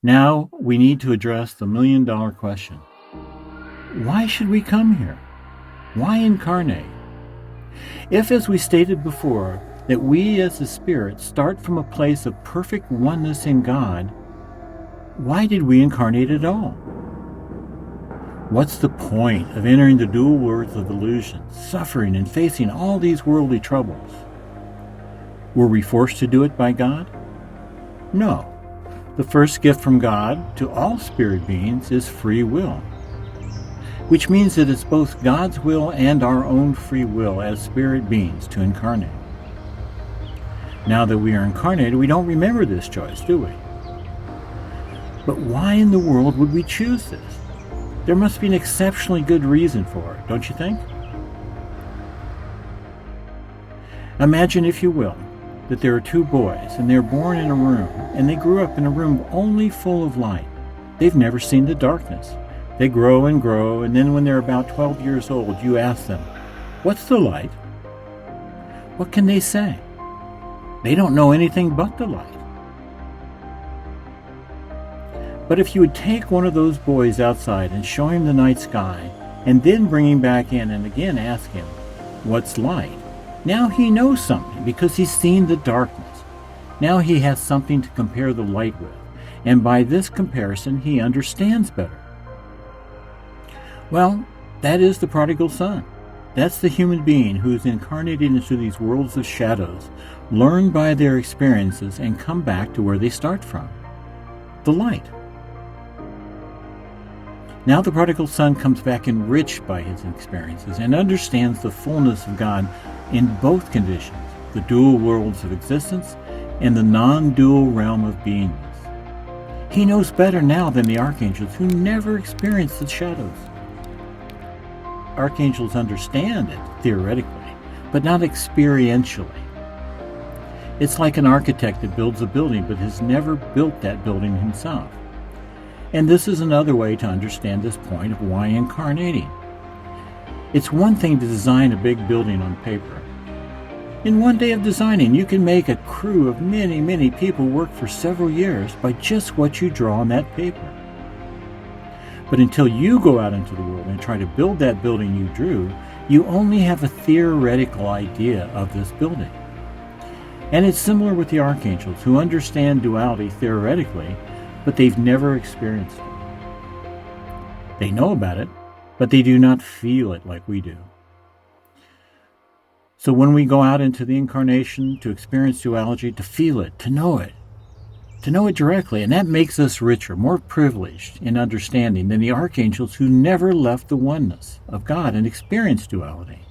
Now we need to address the million-dollar question. Why should we come here? Why incarnate? If, as we stated before, that we as the Spirit start from a place of perfect oneness in God, why did we incarnate at all? What's the point of entering the dual worlds of illusion, suffering and facing all these worldly troubles? Were we forced to do it by God? No. The first gift from God to all spirit beings is free will, which means that it's both God's will and our own free will as spirit beings to incarnate. Now that we are incarnated, we don't remember this choice, do we? But why in the world would we choose this? There must be an exceptionally good reason for it, don't you think? Imagine, if you will, that there are two boys and they're born in a room, and they grew up in a room only full of light. They've never seen the darkness. They grow and grow, and then when they're about 12 years old, you ask them, "What's the light?" What can they say? They don't know anything but the light. But if you would take one of those boys outside and show him the night sky, and then bring him back in and again ask him, "What's light?" Now he knows something because he's seen the darkness. Now he has something to compare the light with, and by this comparison he understands better. Well, that is the prodigal son. That's the human being who is incarnated into these worlds of shadows, learn by their experiences, and come back to where they start from, the light. Now the prodigal son comes back enriched by his experiences and understands the fullness of God in both conditions, the dual worlds of existence and the non-dual realm of beingness. He knows better now than the archangels, who never experienced the shadows. Archangels understand it theoretically, but not experientially. It's like an architect that builds a building but has never built that building himself. And this is another way to understand this point of why incarnating. It's one thing to design a big building on paper. In one day of designing, you can make a crew of many, many people work for several years by just what you draw on that paper. But until you go out into the world and try to build that building you drew, you only have a theoretical idea of this building. And it's similar with the archangels, who understand duality theoretically, but they've never experienced it. They know about it, but they do not feel it like we do. So when we go out into the incarnation to experience duality, to feel it, to know it directly, and that makes us richer, more privileged in understanding than the archangels who never left the oneness of God and experienced duality.